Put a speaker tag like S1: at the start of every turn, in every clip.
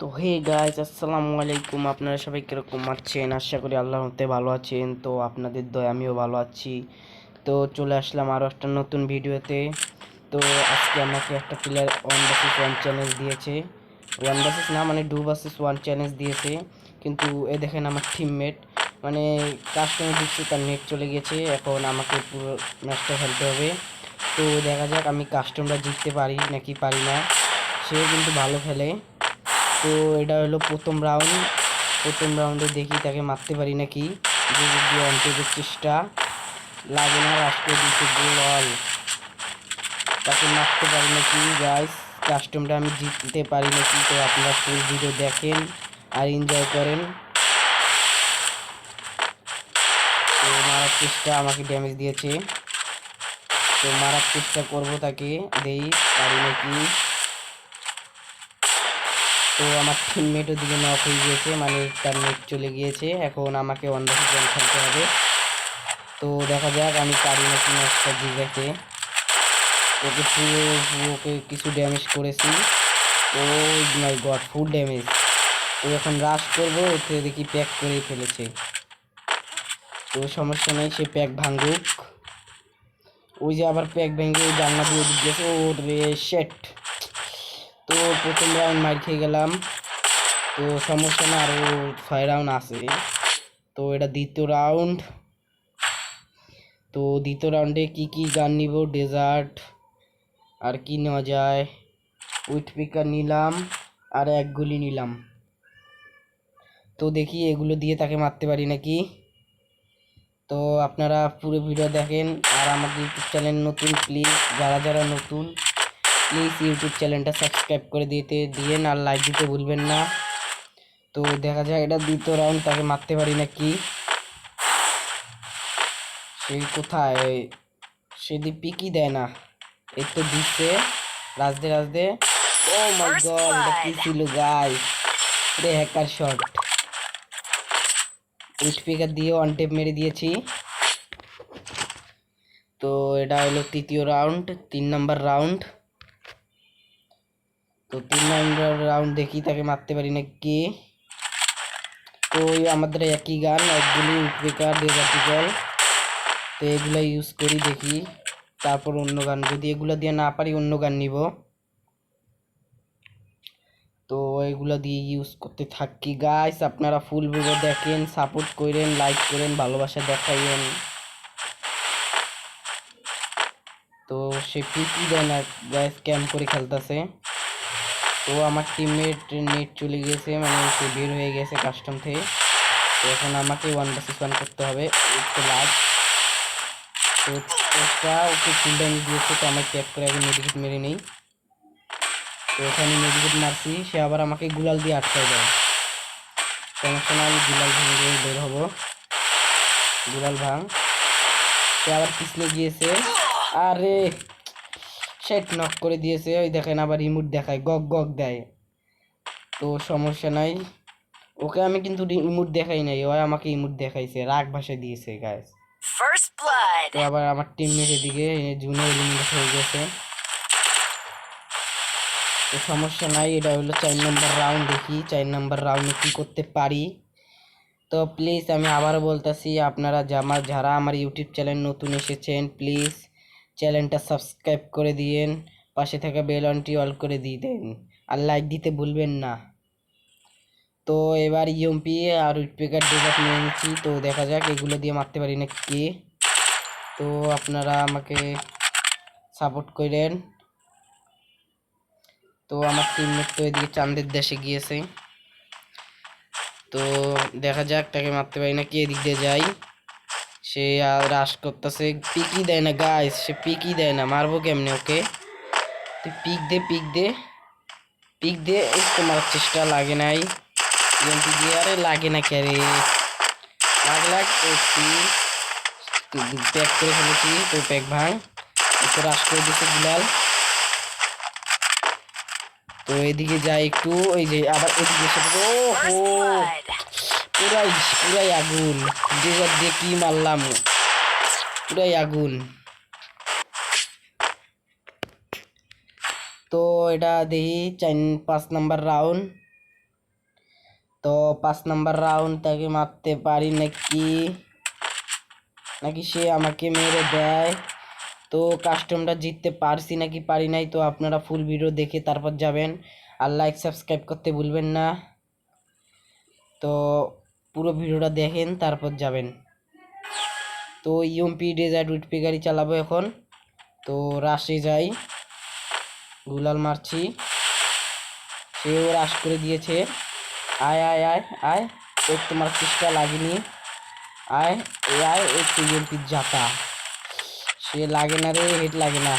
S1: তো hey guys, আসসালামু আলাইকুম। আপনারা সবাই কিরকম আছেন? আশা করি আল্লাহর রহমতে ভালো আছেন। তো আপনাদের দয়া আমিও ভালো আছি। তো চলে আসলাম আরও একটা নতুন ভিডিওতে। তো আজকে আমাকে একটা প্লেয়ার 1 vs 1 চ্যালেঞ্জ দিয়েছে। 1 vs না, মানে 2 vs 1 চ্যালেঞ্জ দিয়েছে। কিন্তু এ দেখেন আমার টিমমেট মানে কাস্টমে দিচ্ছে, তার নেট চলে গেছে। এখন আমাকে পুরো ম্যাচটা খেলতে হবে। তো দেখা যাক আমি কাস্টমটা জিততে পারি নাকি পারি না। সেও কিন্তু ভালো খেলে। তো এটা হলো প্রথম রাউন্ডে দেখি তাকে মারতে পারি নাকি। যে অন্তের চেষ্টা লাগে না, রাষ্ট্রীয় দিচ্ছে গোল। তাকে মারতে পারি নাকি গাইস, কাস্টমটা আমি জিততে পারি নাকি। তো আপনারা ফুল ভিডিও দেখেন আর এনজয় করেন। তো মারার চেষ্টা, আমাকে ড্যামেজ দিয়েছে। তো মারার চেষ্টা করব তাকে, দেই পারি নাকি। তো আমার টিমমেট ওদিকে নক হয়ে গিয়েছে, মানে তার নেট চলে গিয়েছে। এখন আমাকে 1 vs 1 খেলতে হবে। তো দেখা যাক আমি পারি নাকি ম্যাচটা জিতাতে। ওকে কিছু ড্যামেজ করেছি। ও মাই গড, ফুল ড্যামেজ। তো এখন রাশ করবো, ওকে দেখি প্যাক করেই ফেলেছে। তো সমস্যা নেই, সে প্যাক ভাঙুক। ওই যে আবার প্যাক ভেঙে ওই জানলা দিয়ে ওদিক গেছে। ও রে শেট। তো প্রথম রাউন্ড মার খেয়ে গেলাম। তো সমস্যা না, আরও 6 রাউন্ড আছে। তো এটা দ্বিতীয় রাউন্ড। তো দ্বিতীয় রাউন্ডে কি গান নিব? ডেজার্ট আর কি নেওয়া যায়? উইথ পিকার নিলাম আর এক গুলি নিলাম। তো দেখি এগুলো দিয়ে তাকে মারতে পারি নাকি। তো আপনারা পুরো ভিডিও দেখেন। আর আমাদের ইউটিউব চ্যানেল নতুন, প্লিজ যারা যারা নতুন প্লিজ ইউটিউব চ্যানেলটা সাবস্ক্রাইব করে দিয়েন আর লাইক দিতে ভুলবেন না। তো দেখা যায় এটা দ্বিতীয় রাউন্ড, তাকে মারতে পারি নাকি। সেই কোথায়, সেদি পিকই দেয় না। এই তো দিচ্ছে রাজদে রাজদে। ও মাই গড, এটা কি ছিল গাইস? রে হ্যাকার শট। উইথ পিকার দিয়ে ওয়ান টেপ মেরে দিয়েছি। তো এটা হলো তৃতীয় রাউন্ড, 3 নম্বর রাউন্ড। তো 3 নম্বর রাউন্ড দেখি তাকে মারতে পারি নাকি। তো আমাদের একই গান, একগুলি উইথপিকার ডেজার্টিকল। তো এগুলো ইউজ করি দেখি। তারপর অন্য গান, যদি এগুলো দিয়ে না পারি অন্য গান নিব। তো এগুলো দিয়ে ইউজ করতে থাকি গাইস। আপনারা ফুল ভিডিও দেখেন, সাপোর্ট করেন, লাইক করেন, ভালোবাসা দেখাইন। তো সে পিকই দেয় না গাইস, ক্যাম্প করে খেলতেছে। তো আমার টিমমেট নেট চলে গিয়েছে, মানে সে বের হয়ে গেছে কাস্টম থেকে। তো এখন আমাকে 1 vs 1 করতে হবে। একটু লাগ। তো ওকে ফুল ড্যামেজ দিয়েছে। তো আমার ট্যাপ করে আগে মেডিকেট মেরে নেই। তো ওখানে মেডিকেট মারছি, সে আবার আমাকে গুলাল দিয়ে আটকায় দেয়। সমস্যা না, আমি গুলাল ভেঙে বের হবো। গুলাল ভাঙ। সে আবার পিছলে গিয়েছে। আরে সেট নক করে দিয়েছে। ওই দেখেন আবার রিমোট দেখায়, গক গক দেয়। তো সমস্যা নাই, ওকে আমি কিন্তু ইমোট দেখাই নাই, ও আমাকে ইমোট দেখাইছে, রাগ ভাষায় দিয়েছে গাইস। তো আবার আমার টিমমেট এদিকে জুনে এলিমিনেট হয়ে গেছে। তো সমস্যা নাই, এটা হলো 4 নম্বর রাউন্ড। দেখি 4 নম্বর রাউন্ডে কি করতে পারি। তো প্লিজ আমি আবারও বলতেছি, আপনারা যারা আমার ইউটিউব চ্যানেল নতুন এসেছেন প্লিজ চ্যানেলটা সাবস্ক্রাইব করে দিয়েন, পাশে থাকা বেল আইকনটি অল করে দিবেন আর লাইক দিতে ভুলবেন না। তো এবার ইএমপি আর উইথপিকার ডেজার্ট নিয়ে নিচ্ছি। তো দেখা যাক এগুলো দিয়ে মারতে পারি না কি। তো আপনারা আমাকে সাপোর্ট করেন। তো আমার টিমমেট তো এদিকে চাঁদের দেশে গিয়েছে। তো দেখা যাক তাকে মারতে পারি না কি। এদিক দিয়ে যাই, সে রাশ করতেছে, পিকই দেয় না গাইস, সে পিকই দেয় না। মারবো কেমনে ওকে? তুই পিক দে, পিক দে, পিক দে। এই তো মারার চেষ্টা, লাগে নাই। ইএমপি দিয়ে, আরে লাগে না কে রে। লাগ প্যাক করে ফেলেছি। তো প্যাক ভাঙ। একটু রাশ করে দিচ্ছে গুলাল। তো এদিকে যাই একটু, ওই যে আবার এদিকে সাথে। ও হো, পুরাই পুরাই আগুন। ডেজার্ট দিয়ে কি মারলাম, পুরাই আগুন। তো এটা দেখি 5 নম্বর রাউন্ড। তো 5 নাম্বার রাউন্ড তাকে মারতে পারি নাকি নাকি সে আমাকে মেরে দেয়। তো কাস্টমটা জিততে পারছি নাকি পারি নাই, তো আপনারা ফুল ভিডিও দেখে তারপর যাবেন। আর লাইক সাবস্ক্রাইব করতে ভুলবেন না। তো পুরো ভিডিওটা দেখেন তারপর যাবেন। তো ইউএমপি ডেজার্ট উইটপি গাড়ি চালাবো এখন। তো রাশে যাই, গুলাল মারছি, সেও রাশ করে দিয়েছে। আয় আয় আয় আয়, ওই তোমার চেষ্টা লাগেনি। আয় আয়, একটু ইউএমপির জাতা, সে লাগে না রে, হেড লাগে না।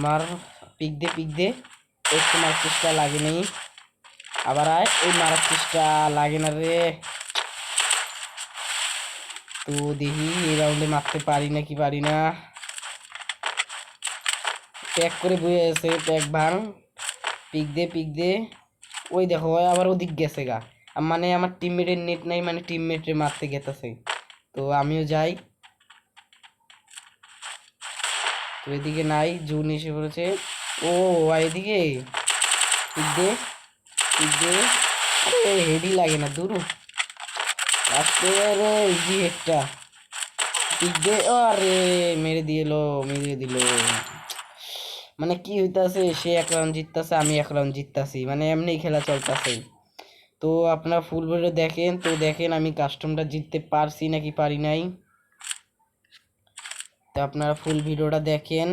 S1: মার, পিক দে, ওই তোমার চেষ্টা লাগেনি। আবার আয়, ওই মারার চেষ্টা লাগে না রে। তো দেখি এই রাউন্ডে মারতে পারি নাকি পারি না। প্যাক করে বয়ে আছে, প্যাক ভাঙ, পিক দে। ওই দেখো আবার ওদিক গেছে গা, মানে আমার টিমমেটের নেট নাই, মানে টিমমেটে মারতে গেতেছে। তো আমিও যাই। তো এদিকে নাই, জুন এসে পড়েছে। ও এদিকে পিক দে। আরে হেডই লাগে না, দূর আসতে রে, ইজি হেডটা। পিক দে, আরে মেরে দিল। মানে কি হইতাছে, সে 1 রাউন্ড জিততাছে, আমি 1 রাউন্ড জিততাছি, মানে এমনি খেলা চলতেছে। তো আপনারা ফুল ভিডিও দেখেন, তো দেখেন আমি কাস্টমটা জিততে পারছি নাকি পারি নাই। তো আপনারা ফুল ভিডিওটা দেখেন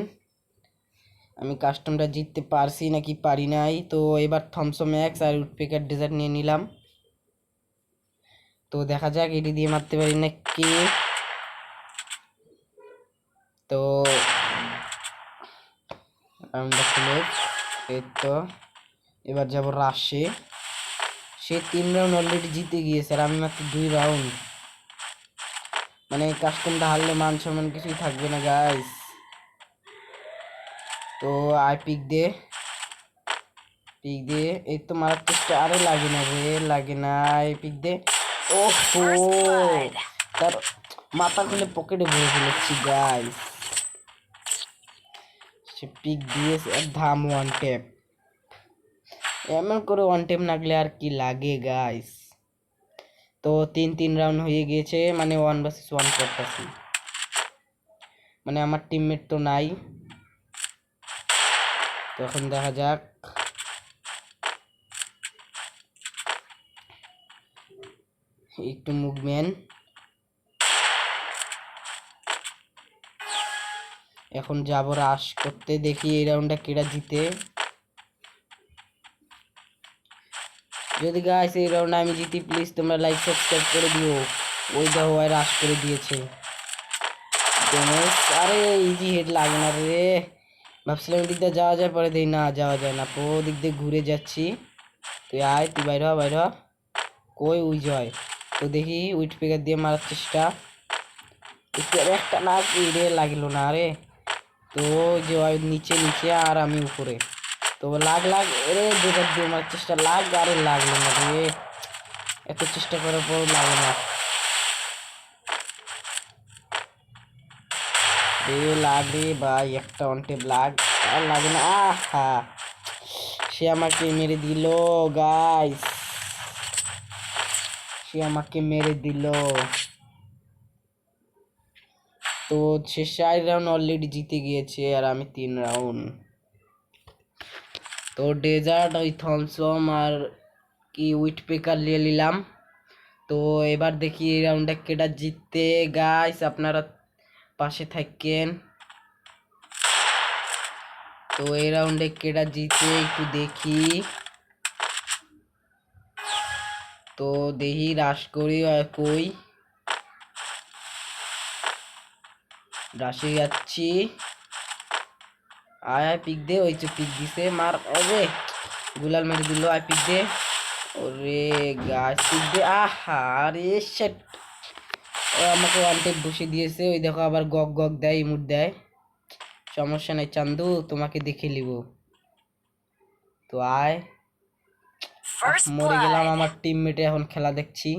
S1: আমি কাস্টমটা জিততে পারছি নাকি পারি নাই। তো এবার থমসন ম্যাক্স আর উডপেকার ডেজার্ট নিয়ে নিলাম। তো দেখা যাক এটি দিয়ে মারতে পারি নাকি। তো রাউন্ডটা ক্লোজ। এই তো এবার যাব রাশে। সে 3 রাউন্ড অলরেডি জিতে গিয়েছে আর আমি মাত্র 2 রাউন্ড। মানে কাস্টমটা হারলে মান সম্মান কিছুই থাকবে না গাইস। তো আই পিক দে, এই তো মারার চেষ্টা, আরে লাগে না রে, লাগে না। আই পিক দে, ওহো, তার মাথা খুলে পকেটে ভরে ফেলেছি গাইস। সে পিক দিয়েছে, ধাম ওয়ান ট্যাপ। এমন করে ওয়ান ট্যাপ লাগলে আর কি লাগে গাইস। তো 3 রাউন্ড হয়ে গিয়েছে, মানে 1 ভার্সেস 1 করতেছি, মানে আমার টিমমেট তো নাই। তো এখন দেখা যাক। একটু মুভমেন্ট, এখন যাবো রাশ করতে, দেখি এই রাউন্ডটা কেডা জিতে। যদি গাইস এই রাউন্ডে আমি জিতি, প্লিজ তোমরা লাইক সাবস্ক্রাইব করে দিও। ওই দেখো ভাই রাশ করে দিয়েছে। আরে ইজি হেড লাগে না রে, ভাবছিলাম দিক দিয়ে যাওয়া যায়, পরে দেই না যাওয়া যায় না, তো দিক দিয়ে ঘুরে যাচ্ছি। তুই আয়, তুই বাইর হ, কই উই জয়। তো দেখি উইট পিকার দিয়ে মারার চেষ্টা, একটা না রে লাগলো না রে। তো যে নিচে আর আমি উপরে। তো লাগ রে, যেটা দিয়ে মারার চেষ্টা, আরে লাগলো না রে, এত চেষ্টা করার পর লাগে না রে, লাগে ভাই, একটা অনটেপ আর লাগে না। আহা, সে আমাকে মেরে দিল গাইস, সে আমাকে মেরে দিল। তো সে 4 রাউন্ড অলরেডি জিতে গিয়েছে আর আমি 3 রাউন্ড। তো ডেজার্ট, ওই থমসম আর কি উইট পেকার নিয়ে নিলাম। তো এবার দেখি এই রাউন্ডটা কেটা জিততে গাইস, আপনারা পাশে থাকেন। তো এই রাউন্ডে কেটা জিতে একটু দেখি। তো দেখি রাশ করি আর কই রাশে যাচ্ছি। আয় পিক দে, ওই যে পিক দিছে, মার, ওরে গুলাল মেরে দিল। আয় পিক দে, ওরে গাছ পিক দে, আহা আরে শিট, ও আমাকে ওয়ান টেপ বসে দিয়েছে। ওই দেখো আবার গগ গগ দেয়, ইমুট দেয়, সমস্যা নাই চান্দু, তোমাকে দেখে নিব। তো আয়, মরে গেলাম, আমার টিমমেটে এখন খেলা দেখছি।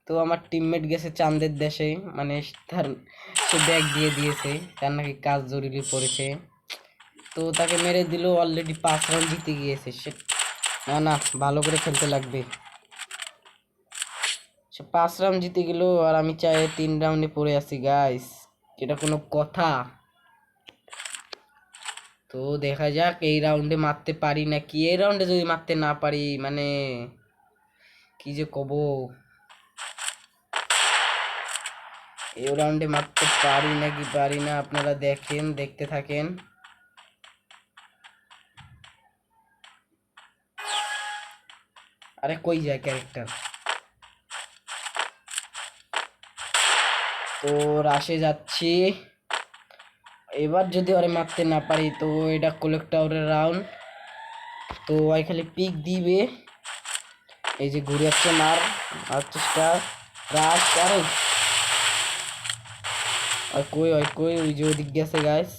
S1: তো আমার টিমমেট গেছে চাঁদের দেশে, মানে তার সে ব্যাগ দিয়ে দিয়েছে, তার নাকি কাজ জরুরি পড়েছে। তো তাকে মেরে দিল, অলরেডি 5 রাউন্ড জিতে গিয়েছে সে। না না, ভালো করে খেলতে লাগবে। সে 5 রাউন্ড জিতে গেল আর আমি চাই 3 রাউন্ডে পড়ে আছি গাইস, এটা কোনো কথা? তো দেখা যাক এই রাউন্ডে মারতে পারি নাকি। এই রাউন্ডে যদি মারতে না পারি মানে কি যে কব। এই রাউন্ডে মারতে পারি নাকি পারি না আপনারা দেখেন, দেখতে থাকেন। আরে কই যায় ক্যারেক্টার? তো রাশে যাচ্ছি, এবার যদি ওরে মারতে না পারি তো এটা কালেক্টরের রাউন্ড। তো ওই খালি পিক দিবে, এই যে ঘুরে যাচ্ছে, মার আর চেষ্টা রাশ। আরে আর কই ওই কই, ওই যে ওদিক গেছে গাইস।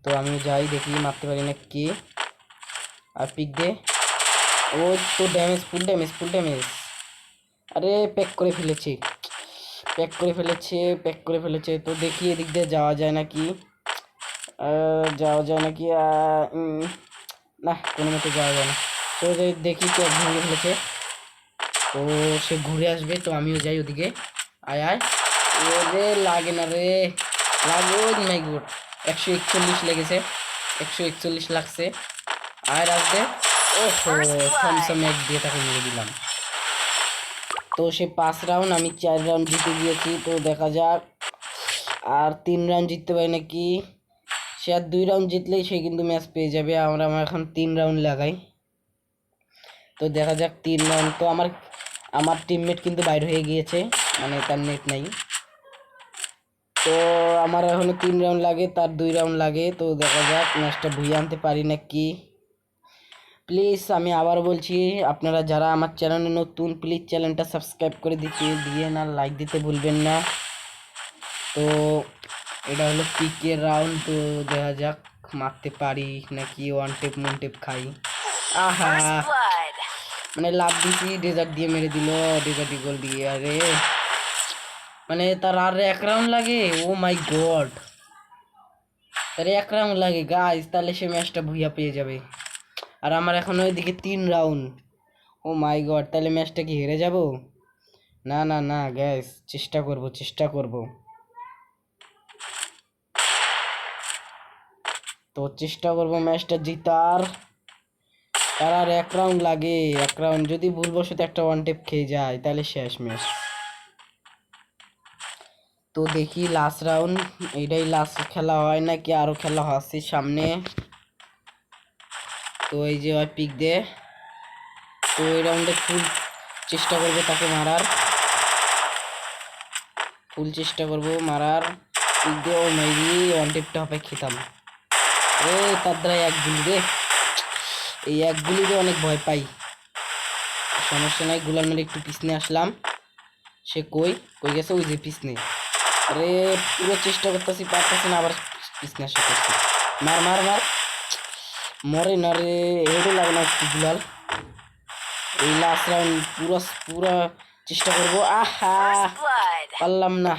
S1: তো আমি যাই দেখি মারতে পারি না কি। আর পিক দে, ও তো damage, full damage, full damage. আরে প্যাক করে ফেলেছি, প্যাক করে ফেলেছে, প্যাক করে ফেলেছে। তো দেখি এদিক দিয়ে যাওয়া যায় নাকি, যাওয়া যায় নাকি। না, কোনো মতে যাওয়া যায় না। তো দেখি প্যাক ভেঙে ফেলেছে, তো সে ঘুরে আসবে। তো আমিও যাই ওদিকে। আয় আয়, ওরে লাগে না রে, লাগে। ওই মাই গড, 141 লেগেছে, 141 লাগছে। আয় রাখবে। ওহো, থমসম এক দিয়ে তাকে মেরে দিলাম। তো সে 5 রাউন্ড, আমি 4 রাউন্ড জিতে গিয়েছি। তো দেখা যাক আর 3 রাউন্ড জিততে পারি নাকি। সে আর 2 রাউন্ড জিতলেই সে কিন্তু ম্যাচ পেয়ে যাবে। আমার এখন 3 রাউন্ড লাগাই। তো দেখা যাক 3 রাউন্ড। তো আমার টিমমেট কিন্তু বাইর হয়ে গিয়েছে, মানে তার নেট নাই। তো আমার এখনো 3 রাউন্ড লাগে, তার 2 রাউন্ড লাগে। তো দেখা যাক ম্যাচটা ভুইয়ে আনতে পারি নাকি। প্লিজ আমি আবার বলছি, আপনারা যারা আমার চ্যানেলে নতুন প্লিজ চ্যানেলটা সাবস্ক্রাইব করে দিয়ে না, লাইক দিতে ভুলবেন না। তো এটা হলো পিকের রাউন্ড। তো দেখা যাক মারতে পারি নাকি, ওয়ান টেপ মন টেপ খাই। আহা, মানে লাভ দিছি, ডেজার্ট দিয়ে মেরে দিল, ডেজার্ট গোল দিয়ে। আরে মানে তার আর 1 রাউন্ড লাগে। ও মাই গড, তার 1 রাউন্ড লাগে গাইস, তাহলে সে ম্যাচটা ভুইয়া পেয়ে যাবে। আর আমার এখন ওইদিকে 3 রাউন্ড। ও মাই গড, তাহলে ম্যাচটা কি হেরে যাব? না না না গাইস, চেষ্টা করব, চেষ্টা করব। তো চেষ্টা করব ম্যাচটা জিতার। তার আর 1 রাউন্ড লাগে, 1 রাউন্ড যদি ভুলবশত একটা ওয়ান টেপ খেয়ে যায় তাহলে শেষ ম্যাচ। তো দেখি লাস্ট রাউন্ড, এইটাই লাস্ট খেলা হয় নাকি আরো খেলা আছে সামনে। তো এই যে ওই পিক দে, তো এই রাউন্ডে ফুল চেষ্টা করবো তাকে মারার, ফুল চেষ্টা করবো মারার। পিক দিয়ে ও মেবি ওয়ান টেপটা হবে খেতাম। এ তার দ্বারা এক গুলি রে, এই এক গুলিতে অনেক ভয় পাই। সমস্যা নাই, গুলার মেরে একটু পিছনে আসলাম। সে কই কই গেছে? ওই যে পিছনে। আরে পুরো চেষ্টা করতেছি, পারতেছি না, আবার পিছনে আসা করছি। মার মার মার, মরে না রে, হেডও লাগে না একটু গুলাল। এই লাস্ট রাউন্ড পুরো পুরো চেষ্টা করবো। আহা, পারলাম না।